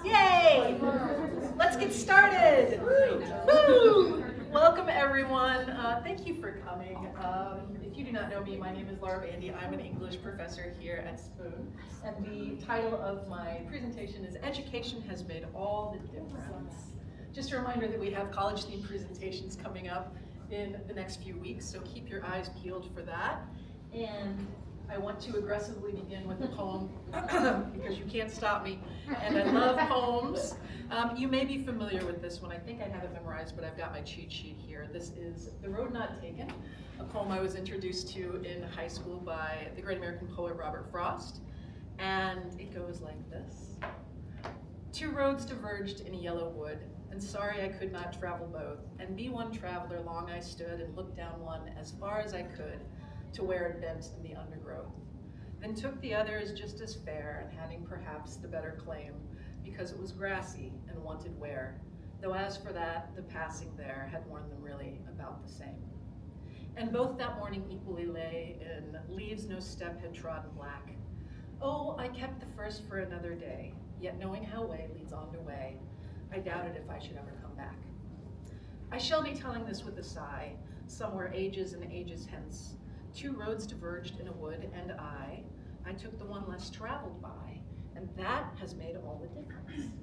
Yay! Let's get started. Woo! Welcome everyone. Thank you for coming. If you do not know me, my name is Bandy. I'm an English professor here at Spoon. And the title of my presentation is Education Has Made All the Difference. Just a reminder that we have college-themed presentations coming up in the next few weeks, so keep your eyes peeled for that. And I want to aggressively begin with a poem because you can't stop me, and I love poems. You may be familiar with this one. I think I have it memorized, but I've got my cheat sheet here. This is The Road Not Taken, a poem I was introduced to in high school by the great American poet Robert Frost, and it goes like this. Two roads diverged in a yellow wood, and sorry I could not travel both, and be one traveler long I stood and looked down one as far as I could, to where it bent in the undergrowth. Then took the others just as fair, and having perhaps the better claim, because it was grassy and wanted wear, though as for that, the passing there had worn them really about the same. And both that morning equally lay in leaves no step had trodden black. Oh, I kept the first for another day, yet knowing how way leads on to way, I doubted if I should ever come back. I shall be telling this with a sigh, somewhere ages and ages hence. Two roads diverged in a wood, and I took the one less traveled by, and that has made all the difference.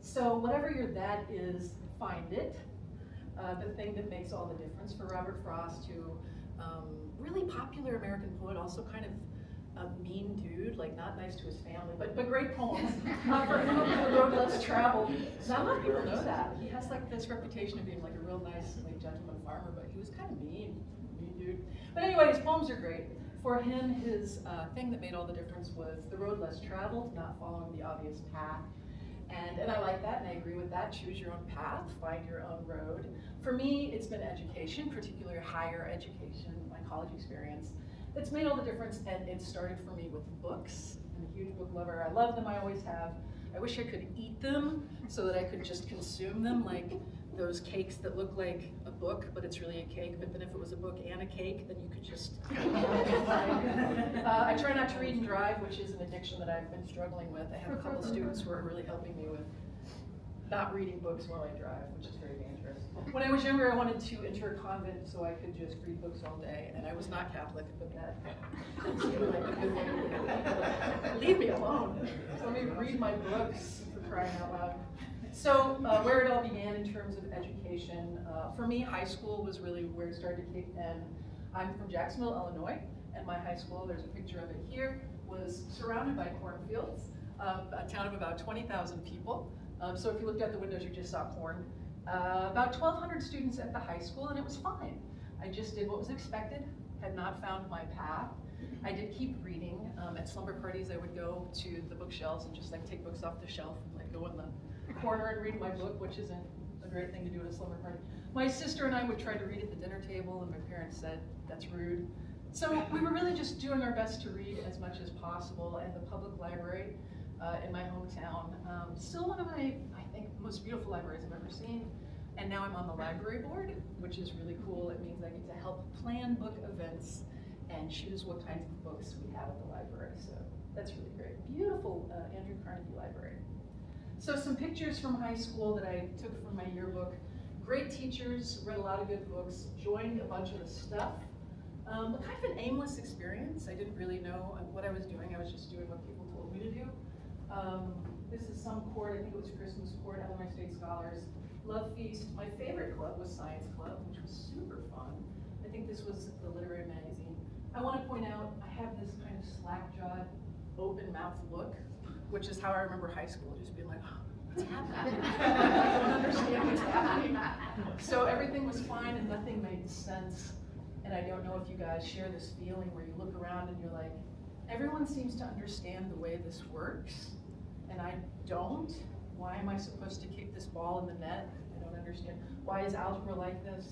So whatever your that is, find it. The thing that makes all the difference for Robert Frost, who really popular American poet, also kind of a mean dude, like not nice to his family, but great poems. For him, The Road Less Traveled. Not a lot of people know that. He has like this reputation of being like a real nice, like gentleman farmer, but he was kind of mean dude. But anyway, his poems are great. For him, his thing that made all the difference was the road less traveled, not following the obvious path. And I like that, and I agree with that. Choose your own path, find your own road. For me, it's been education, particularly higher education, my college experience. It's made all the difference, and it started for me with books. I'm a huge book lover. I love them, I always have. I wish I could eat them so that I could just consume them, like those cakes that look like a book, but it's really a cake. But then if it was a book and a cake, then you could just I try not to read and drive, which is an addiction that I've been struggling with. I have a couple students who are really helping me with not reading books while I drive, which is very dangerous. When I was younger, I wanted to enter a convent so I could just read books all day, and I was not Catholic, but that seemed like a good way to live. Leave me alone. Let me read my books, for crying out loud. So where it all began in terms of education, for me, high school was really where it started to kick in. I'm from Jacksonville, Illinois, and my high school, there's a picture of it here, was surrounded by cornfields, a town of about 20,000 people. So if you looked out the windows, you just saw corn. About 1,200 students at the high school, and it was fine. I just did what was expected, had not found my path. I did keep reading. At slumber parties, I would go to the bookshelves and just like take books off the shelf and like go in the corner and read my book, which isn't a great thing to do at a slumber party. My sister and I would try to read at the dinner table, and my parents said, that's rude. So we were really just doing our best to read as much as possible, and the public library in my hometown, still one of my, I think, most beautiful libraries I've ever seen. And now I'm on the library board, which is really cool. It means I get to help plan book events and choose what kinds of books we have at the library. So that's really great. Beautiful Andrew Carnegie Library. So some pictures from high school that I took from my yearbook. Great teachers, read a lot of good books, joined a bunch of the stuff. Kind of an aimless experience. I didn't really know what I was doing. I was just doing what people told me to do. This is some court, I think it was Christmas court, Illinois State Scholars. Love Feast. My favorite club was Science Club, which was super fun. I think this was the literary magazine. I want to point out, I have this kind of slack-jawed, open-mouthed look, which is how I remember high school, just being like, oh, what's happening? I don't understand what's happening. So everything was fine and nothing made sense. And I don't know if you guys share this feeling where you look around and you're like, everyone seems to understand the way this works. and I don't. Why am I supposed to kick this ball in the net? I don't understand. Why is algebra like this?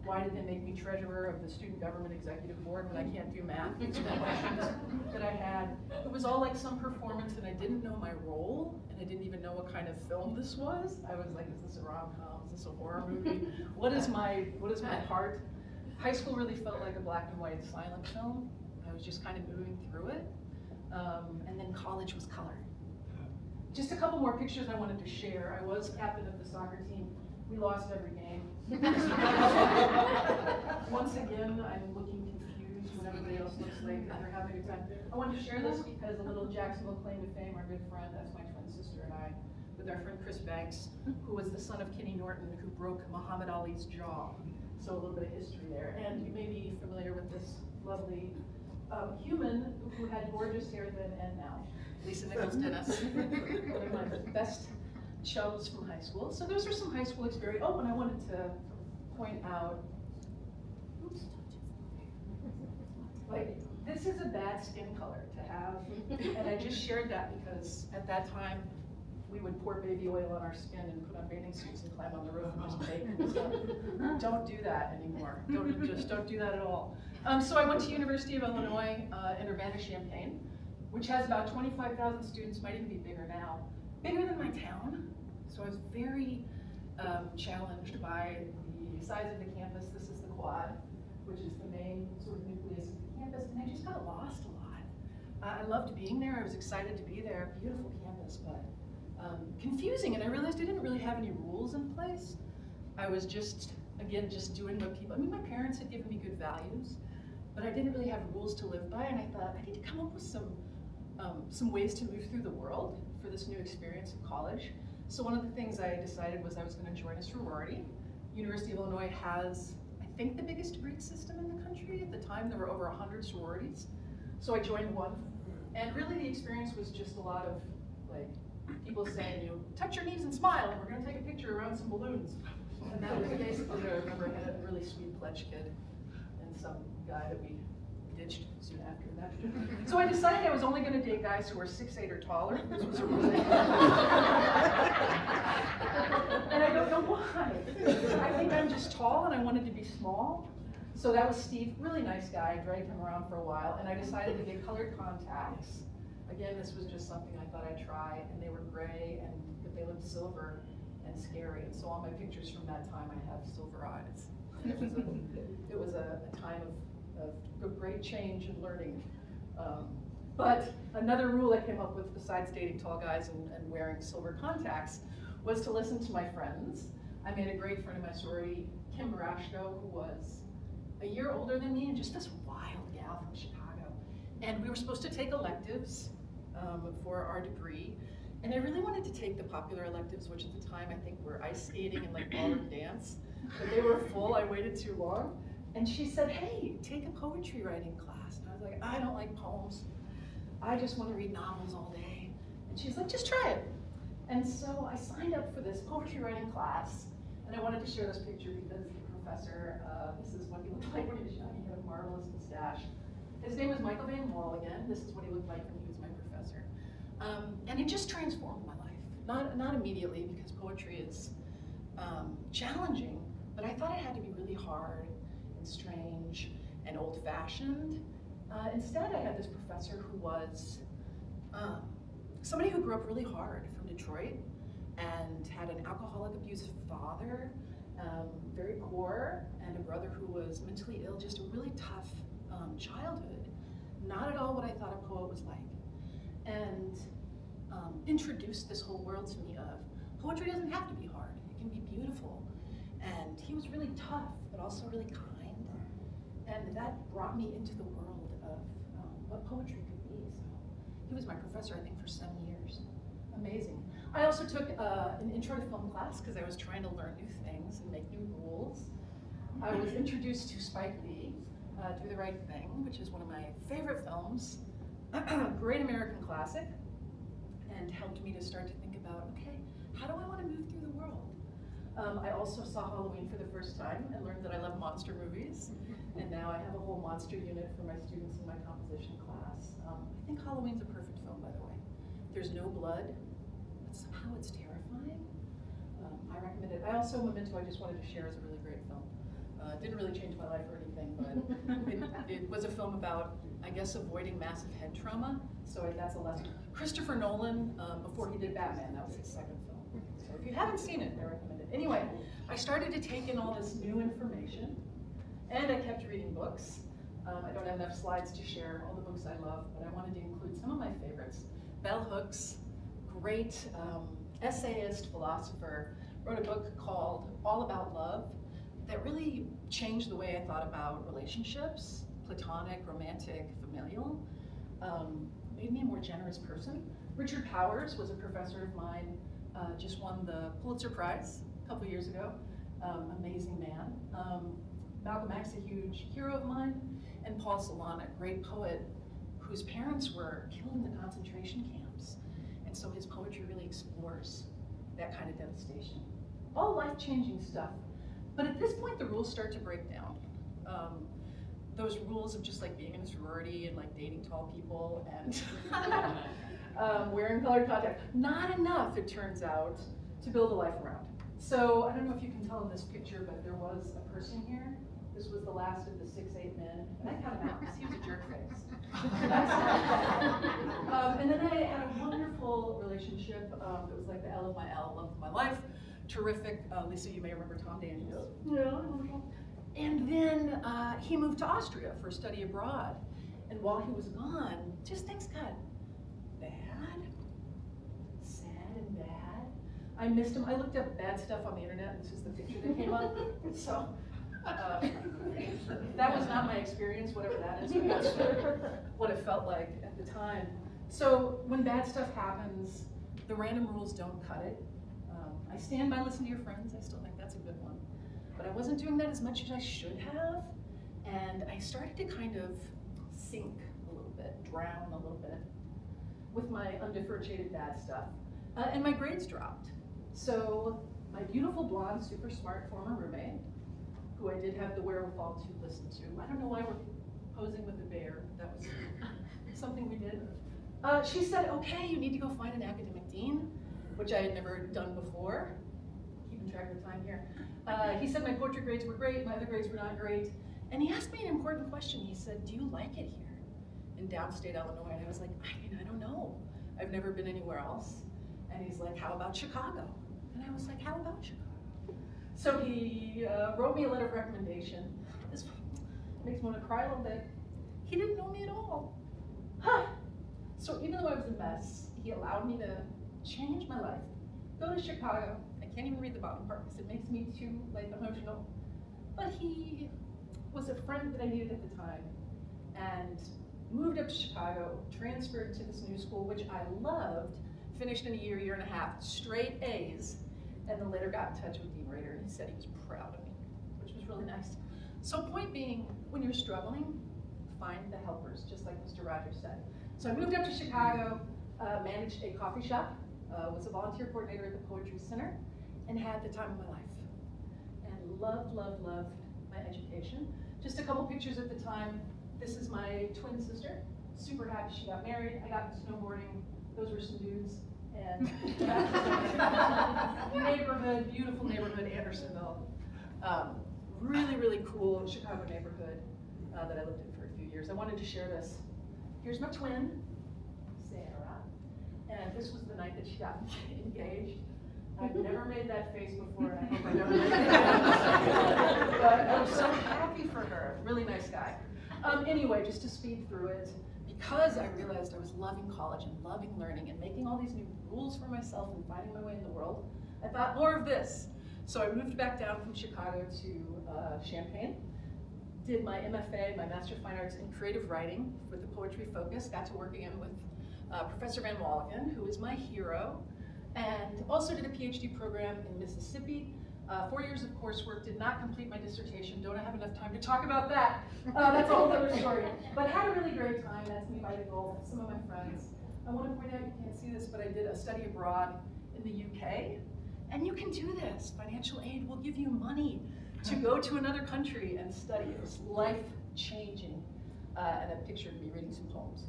Why did they make me treasurer of the Student Government Executive Board when I can't do math? These are the questions that I had. It was all like some performance, and I didn't know my role, and I didn't even know what kind of film this was. I was like, is this a rom-com? Is this a horror movie? What is my part? High school really felt like a black and white silent film. I was just kind of moving through it. And then college was color. Just a couple more pictures I wanted to share. I was captain of the soccer team. We lost every game. Once again, I'm looking confused when everybody else looks like they're having a good time. I wanted to share this because a little Jacksonville claim to fame, our good friend, that's my twin sister and I, with our friend Chris Banks, who was the son of Kenny Norton, who broke Muhammad Ali's jaw. So a little bit of history there. And you may be familiar with this lovely human who had gorgeous hair then and now. Lisa Nichols Dennis, one of my best chums from high school. So those are some high school experience. Oh, and I wanted to point out, oops, like this is a bad skin color to have, and I just shared that because at that time we would pour baby oil on our skin and put on bathing suits and climb on the roof and just bake and stuff. Don't do that anymore. Don't do that at all. So I went to University of Illinois in Urbana-Champaign, which has about 25,000 students, might even be bigger now, bigger than my town. So I was very challenged by the size of the campus. This is the quad, which is the main sort of nucleus of the campus, and I just got lost a lot. I loved being there. I was excited to be there. Beautiful campus, but confusing, and I realized I didn't really have any rules in place. I was just doing what people, I mean, my parents had given me good values, but I didn't really have rules to live by, and I thought, I need to come up with some ways to move through the world for this new experience of college. So one of the things I decided was I was going to join a sorority. University of Illinois has, I think, the biggest Greek system in the country. At the time, there were over 100 sororities. So I joined one, and really the experience was just a lot of like people saying, you know, touch your knees and smile, and we're going to take a picture around some balloons. And that was basically what I remember. I had a really sweet pledge kid and some guy that we ditched soon after that. So I decided I was only going to date guys who were 6'8" or taller. This was a rule. And I don't know why. I think I'm just tall and I wanted to be small. So that was Steve, really nice guy. I dragged him around for a while, and I decided to get colored contacts. Again, this was just something I thought I'd try, and they were gray, but they looked silver and scary. And so all my pictures from that time, I have silver eyes. It was a time of great change and learning. But another rule I came up with, besides dating tall guys and wearing silver contacts, was to listen to my friends. I made a great friend of my sorority, Kim Barashko, who was a year older than me and just this wild gal from Chicago. And we were supposed to take electives for our degree. And I really wanted to take the popular electives, which at the time I think were ice skating and like ballroom dance. But they were full, I waited too long. And she said, hey, take a poetry writing class. And I was like, I don't like poems. I just want to read novels all day. And she's like, just try it. And so I signed up for this poetry writing class. And I wanted to share this picture because the professor, this is what he looked like when he was young. He had a marvelous mustache. His name was Michael Van Wall again. This is what he looked like when he was my professor. And it just transformed my life. Not immediately, because poetry is challenging, but I thought it had to be really hard and strange and old-fashioned. Instead, I had this professor who was somebody who grew up really hard from Detroit and had an alcoholic, abusive father, very poor, and a brother who was mentally ill, just a really tough childhood. Not at all what I thought a poet was like. And introduced this whole world to me of poetry doesn't have to be hard, it can be beautiful. And he was really tough, but also really kind. And that brought me into the world of what poetry could be. So he was my professor, I think, for 7 years. Amazing. I also took an intro to film class because I was trying to learn new things and make new rules. I was introduced to Spike Lee, Do the Right Thing, which is one of my favorite films. Great American classic, and helped me to start to think about, okay, how do I want to move through the world? I also saw Halloween for the first time and learned that I love monster movies, and now I have a whole monster unit for my students in my composition class. I think Halloween's a perfect film, by the way. There's no blood, somehow it's terrifying. I recommend it. I also, Memento, I just wanted to share, is a really great film. It didn't really change my life or anything, but it was a film about, I guess, avoiding massive head trauma. So that's a lesson. Christopher Nolan, before he did Batman, that was his second film. So if you haven't seen it, I recommend it. Anyway, I started to take in all this new information, and I kept reading books. I don't have enough slides to share all the books I love, but I wanted to include some of my favorites. Bell Hooks, great essayist, philosopher, wrote a book called All About Love that really changed the way I thought about relationships, platonic, romantic, familial, made me a more generous person. Richard Powers was a professor of mine, just won the Pulitzer Prize a couple years ago. Amazing man. Malcolm X, a huge hero of mine, and Paul Celan, a great poet whose parents were killed in the concentration camps. And so his poetry really explores that kind of devastation. All life-changing stuff. But at this point, the rules start to break down. Those rules of just like being in a sorority and like dating tall people and wearing colored contacts, not enough, it turns out, to build a life around. So I don't know if you can tell in this picture, but there was a person here. This was the last of the 6'8" men, and I cut him out because he was a jerk face. And then I had a wonderful relationship. It was like the L of my L, love of my life. Terrific. Lisa, you may remember Tom Daniels. Yeah. And then he moved to Austria for study abroad. And while he was gone, just things got bad, sad and bad. I missed him. I looked up bad stuff on the internet, and this is the picture that came up. So that was not my experience, whatever that is, but that's what it felt like at the time. So when bad stuff happens, the random rules don't cut it. I stand by listen to your friends. I still think that's a good one. But I wasn't doing that as much as I should have. And I started to kind of sink a little bit, drown a little bit with my undifferentiated bad stuff. And my grades dropped. So my beautiful blonde, super smart former roommate, who I did have the wherewithal to listen to. I don't know why we're posing with a bear. That was something we did. She said, okay, you need to go find an academic dean, which I had never done before. Keeping track of time here. He said my poetry grades were great, my other grades were not great. And he asked me an important question. He said, do you like it here in downstate Illinois? And I was like, I don't know. I've never been anywhere else. And he's like, how about Chicago? And I was like, how about Chicago? So he wrote me a letter of recommendation. This makes me want to cry a little bit. He didn't know me at all. Huh. So even though I was a mess, he allowed me to change my life. Go to Chicago. I can't even read the bottom part because it makes me too emotional. But he was a friend that I needed at the time and moved up to Chicago, transferred to this new school, which I loved, finished in a year and a half, straight A's, and then later got in touch with Dean Rader, and he said he was proud of me, which was really nice. So point being, when you're struggling, find the helpers, just like Mr. Rogers said. So I moved up to Chicago, managed a coffee shop, was a volunteer coordinator at the Poetry Center, and had the time of my life. And loved my education. Just a couple pictures at the time. This is my twin sister. Super happy she got married. I got into snowboarding. Those were some dudes. And neighborhood, beautiful neighborhood, Andersonville. Really cool Chicago neighborhood that I lived in for a few years. I wanted to share this. Here's my twin, Sarah. And this was the night that she got engaged. I've never made that face before, and I hope I never make that. But I was so happy for her. Really nice guy. Anyway, just to speed through it, because I realized I was loving college and loving learning and making all these new rules for myself and finding my way in the world, I thought more of this. So I moved back down from Chicago to Champaign, did my MFA, my Master of Fine Arts in Creative Writing with the Poetry Focus, got to work again with Professor Van Walligen, who is my hero, and also did a PhD program in Mississippi. 4 years of coursework, did not complete my dissertation. Don't have enough time to talk about that. That's a whole other story. But had a really great time. That's me by the goal. Some of my friends. I want to point out, you can't see this, but I did a study abroad in the UK. And you can do this. Financial aid will give you money to go to another country and study. It was life-changing. And a picture of me reading some poems,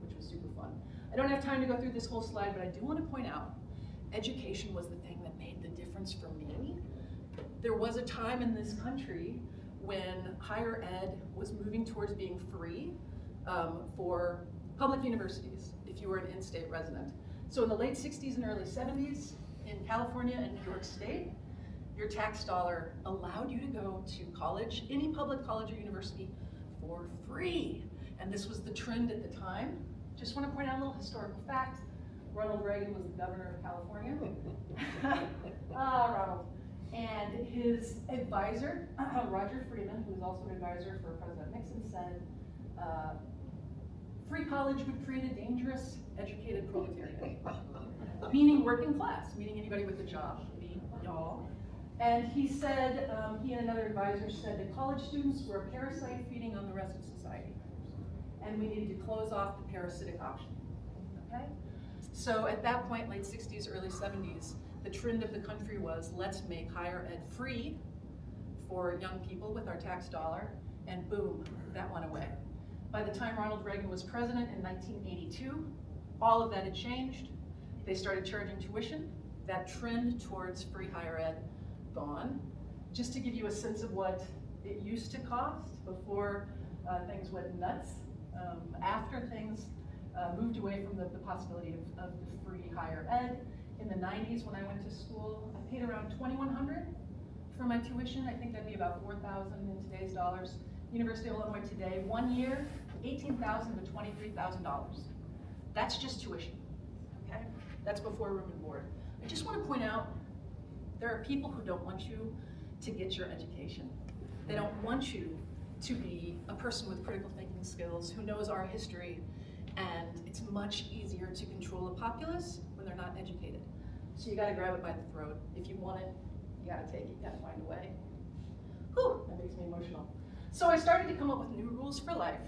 which was super fun. I don't have time to go through this whole slide, but I do want to point out education was the thing that made the difference for me. There was a time in this country when higher ed was moving towards being free for public universities, if you were an in-state resident. So in the late 60s and early 70s, in California and New York State, your tax dollar allowed you to go to college, any public college or university, for free. And this was the trend at the time. Just want to point out a little historical fact. Ronald Reagan was the governor of California. Ronald. And his advisor, Roger Freeman, who was also an advisor for President Nixon, said, free college would create a dangerous, educated proletariat. Meaning working class, meaning anybody with a job, meaning y'all. And he said, he and another advisor said that college students were a parasite feeding on the rest of society. And we needed to close off the parasitic option, okay? So at that point, late 60s, early 70s, the trend of the country was, let's make higher ed free for young people with our tax dollar, and boom, that went away. By the time Ronald Reagan was president in 1982, all of that had changed. They started charging tuition. That trend towards free higher ed, gone. Just to give you a sense of what it used to cost before things went nuts, after things moved away from the possibility of the free higher ed. In the 90s, when I went to school, I paid around $2,100 for my tuition. I think that'd be about $4,000 in today's dollars. University of Illinois today, 1 year, $18,000 to $23,000. That's just tuition, okay? That's before room and board. I just want to point out, there are people who don't want you to get your education. They don't want you to be a person with critical thinking skills who knows our history, and it's much easier to control a populace when they're not educated. So you gotta grab it by the throat. If you want it, you gotta take it, you gotta find a way. Whew, that makes me emotional. So I started to come up with new rules for life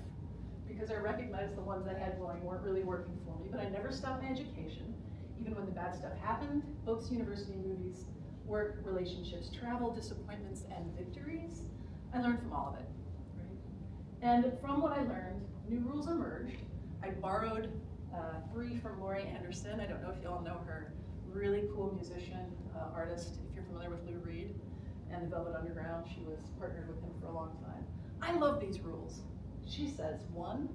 because I recognized the ones I had going weren't really working for me, but I never stopped my education, even when the bad stuff happened. Books, university, movies, work, relationships, travel, disappointments, and victories. I learned from all of it, right? And from what I learned, new rules emerged. I borrowed 3 from Laurie Anderson. I don't know if you all know her. Really cool musician, artist, if you're familiar with Lou Reed and the Velvet Underground. She was partnered with him for a long time. I love these rules. She says, 1,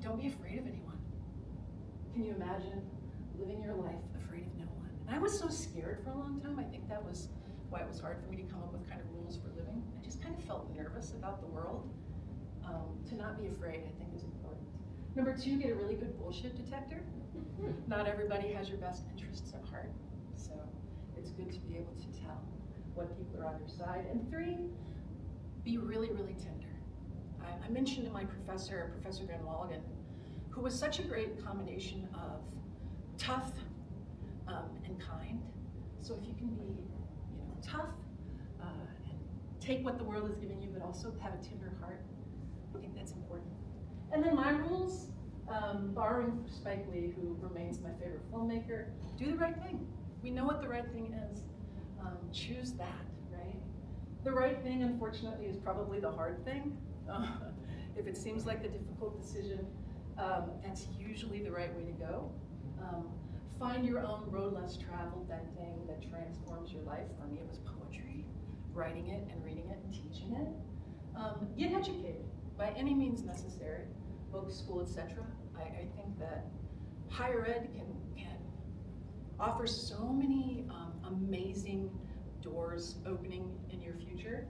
don't be afraid of anyone. Can you imagine living your life afraid of no one? And I was so scared for a long time. I think that was why it was hard for me to come up with kind of rules for living. I just kind of felt nervous about the world. To not be afraid, I think, is important. Number 2, get a really good bullshit detector. Not everybody has your best interests at heart, so it's good to be able to tell what people are on your side. And 3, be really, really tender. I mentioned to my professor, Professor Van Walligan, who was such a great combination of tough and kind. So if you can be, tough and take what the world is giving you, but also have a tender heart, I think that's important. And then my rules, borrowing from Spike Lee, who remains my favorite filmmaker, do the right thing. We know what the right thing is. Choose that, right? The right thing, unfortunately, is probably the hard thing. If it seems like a difficult decision, that's usually the right way to go. Find your own road less traveled, that thing that transforms your life. For me, it was poetry, writing it and reading it and teaching it. Get educated by any means necessary, books, school, etc. I think that higher ed can offer so many amazing doors opening in your future.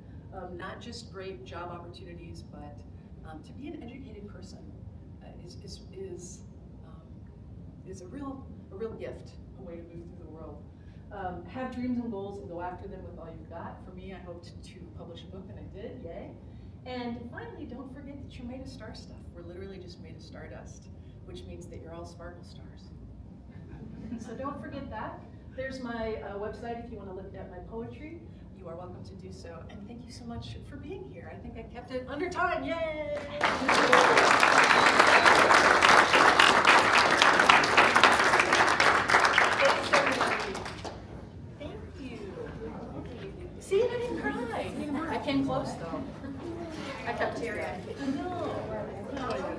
Not just great job opportunities, but to be an educated person is a real gift, a way to move through the world. Have dreams and goals and go after them with all you've got. For me, I hoped to publish a book, and I did, yay. And finally, don't forget that you're made of star stuff. We're literally just made of stardust, which means that you're all sparkle stars. So don't forget that. There's my website if you want to look at my poetry. You are welcome to do so. And thank you so much for being here. I think I kept it under time, yay!